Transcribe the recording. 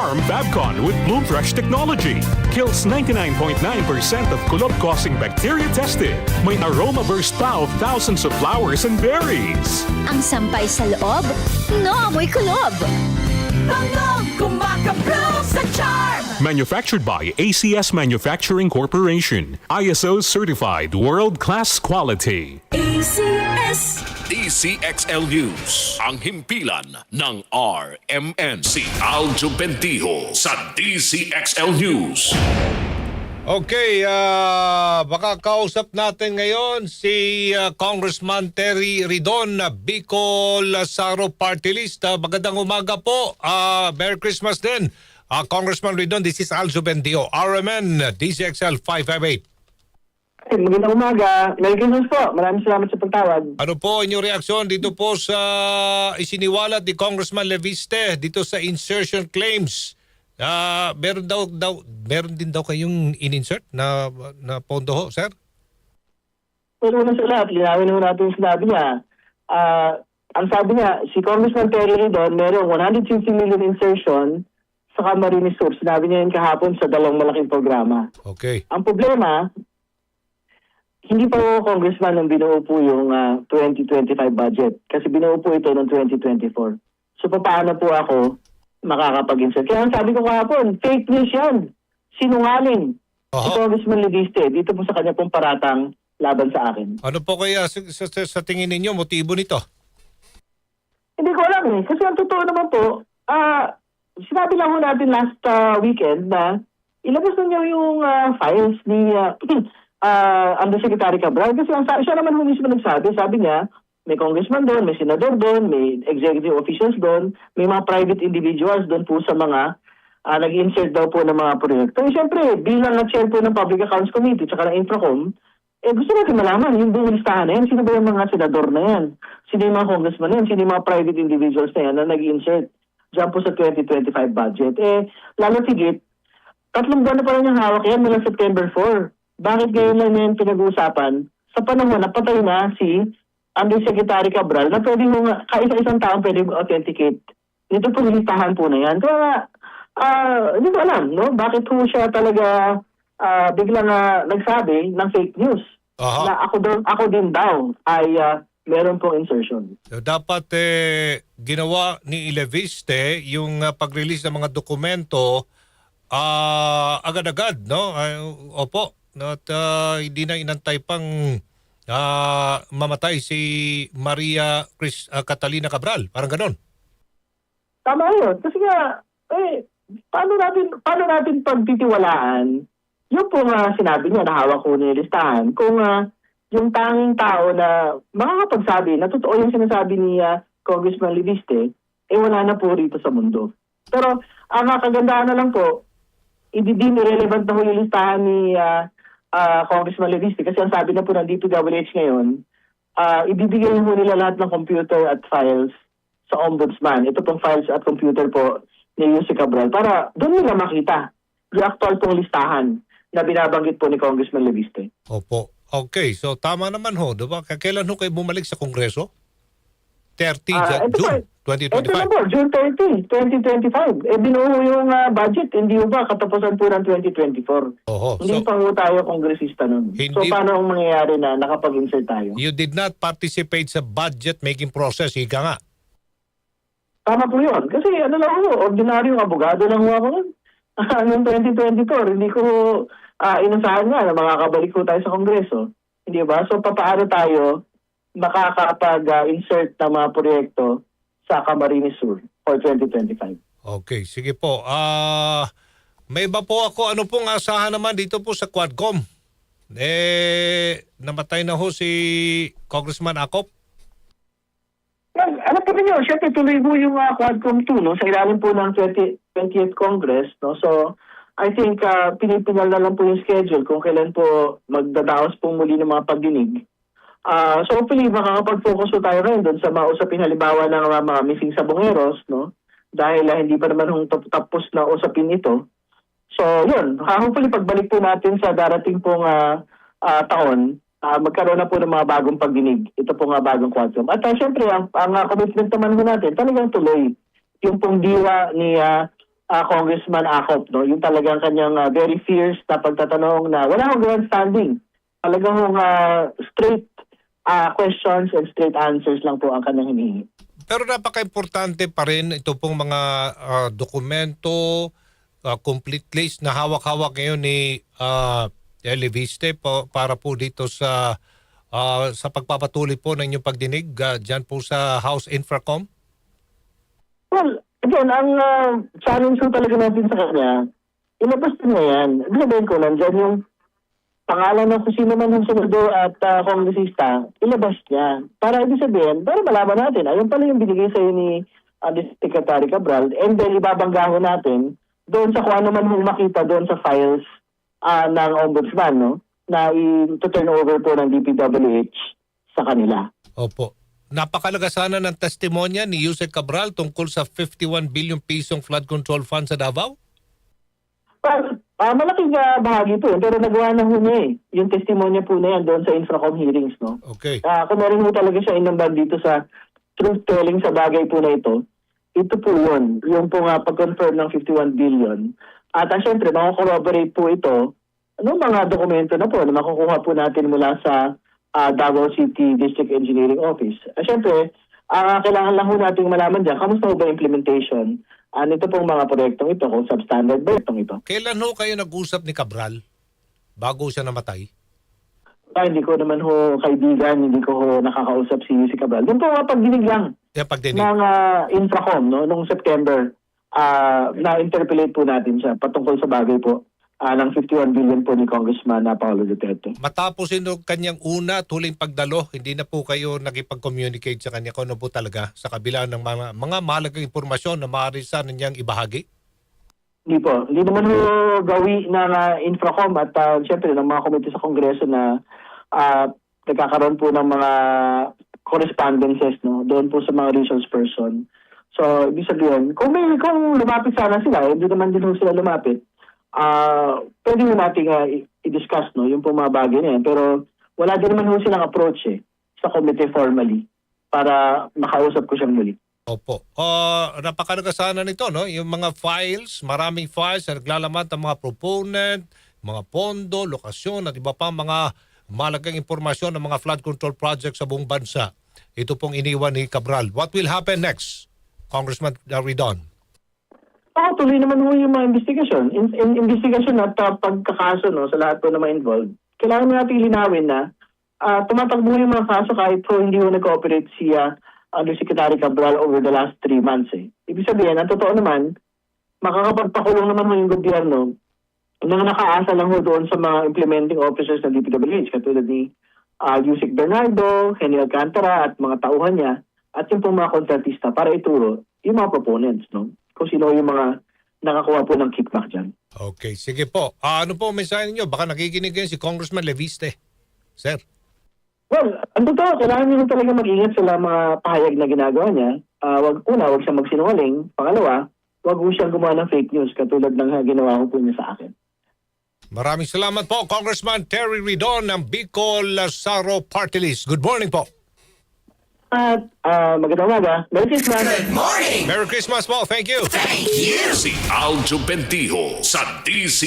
Farm Fabcon with Bloom Fresh technology. Kills 99.9% of kulob-causing bacteria tested. May aroma burst pa of thousands of flowers and berries. Ang sampay sa loob, amoy kulob. Tunog, kumakablo sa charm! Manufactured by ACS Manufacturing Corporation. ISO certified world-class quality. ACS. DCXL News, ang himpilan ng RMN. Si Aljo Bendijo sa DCXL News. Okay, baka kausap natin ngayon si Congressman Terry Ridon, Bicol Saro Party List. Magandang umaga po. Merry Christmas din. Congressman Ridon, this is Aljo Bendio, RMN, DCXL 558. Magandang umaga. Merry Christmas po. Maraming salamat sa pagtawag. Ano po inyong reaksyon dito po sa isiniwalat ni Congressman Leviste dito sa insertion claims? Meron din daw kayong in-insert na pondo ho, sir? Pero una sa lahat, linawin naman natin yung sinabi niya. Ang sabi niya, si Congressman Terry Ridon, merong 150 million insertion sa Camarines Sur. Sinabi niya yun kahapon sa dalawang malaking programa. Okay. Ang problema, hindi pa po congressman nang binuo po yung 2025 budget. Kasi binuo po ito ng 2024. So paano po ako makakapag-insert? Kaya ang sabi ko kahapon, fake news yan. Sinungaling. Si Congressman Leviste, dito po sa kanya pong paratang laban sa akin. Ano po kaya sa tingin ninyo motibo nito? Hindi ko alam eh. Kasi ang totoo naman po, sinabi lang ho natin last weekend na ilabas na niya yung files ni Undersecretary Cabral. Kasi siya naman ho mismo nagsabi. Sabi niya, may congressman doon, may senador doon, may executive officials doon, may mga private individuals doon po sa mga nag-insert daw po ng mga proyekto. Siyempre, bilang chair po ng Public Accounts Committee at ng Infracom, gusto natin malaman yung buong listahan na yan. Sino ba yung mga senador na yan? Sino yung mga congressman na yan? Sino yung mga private individuals na yan na nag-insert dyan po sa 2025 budget? Lalo tigit, 3 buwan na pa rin yung hawak yan mula September 4. Bakit ngayon lang yan pinag-uusapan sa panahon na patay na si Undersecretary Cabral na pwede mo kaisa-isang taong pwede authenticate. Dito po listahan po na yan. Kaya, hindi ko alam, no? Bakit po siya talaga biglang nagsabi ng fake news. Na ako din daw ay meron pong insertion. So, dapat ginawa ni Leviste yung pag-release ng mga dokumento agad-agad, no? Opo. At hindi na inantay pang mamatay si Maria Catalina Cabral. Parang ganon. Tama yun. Kasi nga, paano natin pagtitiwalaan yung po sinabi niya na hawak ko ni listahan kung yung tanging tao na makakapagsabi na totoo yung sinasabi ni Congressman Leviste, wala na po rito sa mundo. Pero ang kagandahan na lang po, hindi din irrelevant na ho yung listahan ni Congressman Leviste kasi ang sabi na po ng DPWH ngayon, ibibigay ho nila lahat ng computer at files sa ombudsman. Ito pong files at computer po ni Yussi Cabral para doon nila makita yung actual pong listahan na binabanggit po ni Congressman Leviste. Opo. Okay, so tama naman ho, diba? Kailan ho kayo bumalik sa Kongreso? 30 June 2025? Ito na po, June 30, 2025. Binuo yung budget, hindi ba katapusan po ng 2024. Hindi pa po tayo kongresista nun. So paano ang mangyayari na nakapag-insert tayo? You did not participate sa budget making process, ika nga. Tama po yun. Kasi lang ho, ordinaryong abogado lang ho ako nun. Noong 2024, hindi ko inasahan nga na makakabalik ko tayo sa Kongreso. Hindi ba? So papaano tayo makakapag-insert ng mga proyekto sa Camarines Sur for 2025? Okay, sige po. May iba po ako, ano pong asahan naman dito po sa Quadcom? Namatay na ho si Congressman Acop? Alam po ninyo, siyempre tuloy po yung Quadcom 2 no, sa ilalim po ng 20th Congress. No? So, I think pinipinal na lang po yung schedule kung kailan po magdadaos po muli ng mga pagdinig. So hopefully makakapag-focus po tayo rin doon sa mga usapin halimbawa ng mga missing sabongeros, no? Dahil hindi pa naman tapos na usapin ito. So yun, hopefully pagbalik po natin sa darating pong taon, magkaroon na po ng mga bagong pagdinig. Ito po nga bagong Quadcom. At syempre, ang commitment naman po natin, talagang tuloy. Yung pong diwa ni Congressman Acop, no? Yung talagang kanyang very fierce na pagtatanong na wala akong grandstanding. Talagang straight questions and straight answers lang po ang kanyang hinihingi. Pero napaka-importante pa rin ito pong mga dokumento, complete list na hawak-hawak ngayon ni Leviste para po dito sa pagpapatuloy po ng inyong pagdinig dyan po sa House Infracom? Well, again, ang challenge ko talaga natin sa kanya, ilabas din na yan. Sabihin ko, nandyan yung pangalan ng kung sino man yung senador at kongresista, ilabas niya. Para ibig sabihin, para malaman natin, ayun pala yung binigay sa'yo ni Secretary Cabral, and then ibabanggaho natin doon sa kung ano man yung makita doon sa files ng ombudsman, no? Na i-turn over po ng DPWH sa kanila. Opo. Napakalaga sana ng testimonya ni Yusek Cabral tungkol sa 51 billion pisong flood control fund sa Davao? Malaking bahagi po yun, pero nagawa na ho niya eh. Yung testimonya po na yan doon sa Infracom hearings, no? Okay. Kung meron mo talaga siya inambag dito sa truth-telling sa bagay po na ito po yun. Yung po nga pag-confirm ng 51 billion. At syempre, makakorroborate po ito mga dokumento na po na makukuha po natin mula sa Davao City District Engineering Office. Syempre, kailangan lang ho natin malaman dyan, kamusta ho ba implementation? Ito pong mga proyektong ito, kung substandard ba itong ito? Kailan ho kayo nag-usap ni Cabral bago siya namatay? Hindi ko naman ho kaibigan, hindi ko ho nakakausap si Cabral. Doon po pagdinig lang Pagdinig. ng Infracom, no, noong September, na-interpellate po natin siya patungkol sa bagay po ng 51 billion po ni Congressman Paolo Duterte. Matapos yung kanyang una tuling pagdalo, hindi na po kayo nakipag-communicate sa kanya kung ano po talaga sa kabila ng mga mahalagang impormasyon na maaari sana niyang ibahagi? Hindi po. Hindi naman ho gawi ng Infracom at siyempre ng mga komite sa Kongreso na nagkakaroon po ng mga correspondences, no, doon po sa mga resource person. So, ibig sabihin, kung lumapit sana sila, hindi naman din ho sila lumapit, pwede mo natin i-discuss, no, yung po mga bagay na yan. Pero wala din naman ho silang approach sa committee formally para makausap ko siyang muli. Opo. Napakalaga sana nito, no? Yung mga files, maraming files na naglalaman ng mga proponent, mga pondo, lokasyon at iba pa mga malagang impormasyon ng mga flood control projects sa buong bansa. Ito pong iniwan ni Cabral. What will happen next, Congressman Ridon? Tuloy naman ho yung mga investigation. Investigation at pagkakaso, no, sa lahat po na ma-involved. Kailangan natin linawin na tumatakbo yung mga kaso kahit po hindi ho nag-cooperate si Undersecretary Cabral over the last 3 months. Ibig sabihin, ang totoo naman, makakapagpakulong naman ho yung gobyerno nang nakaasa lang ho doon sa mga implementing officers ng DPWH, katulad ni Yusek Bernardo, Henry Alcantara at mga tauhan niya, at yung pong mga kontratista para ituro yung mga proponents, no? Kung sino yung mga nakakuha po ng kickback dyan. Okay, sige po. Ano po ang mensahe ninyo? Baka nakikinig kayo si Congressman Leviste. Sir? Well, ang totoo, kailangan niyo talaga mag-ingat sa mga pahayag na ginagawa niya. Wag siya magsinungaling. Pangalawa, wag ho siyang gumawa ng fake news katulad ng ginawa ko po niya sa akin. Maraming salamat po, Congressman Terry Ridon ng Bicol Saro Party List. Good morning po. At magandang umaga. Merry Christmas! Morning! Merry Christmas po. Thank you. Si Aljo Bentijo sa DC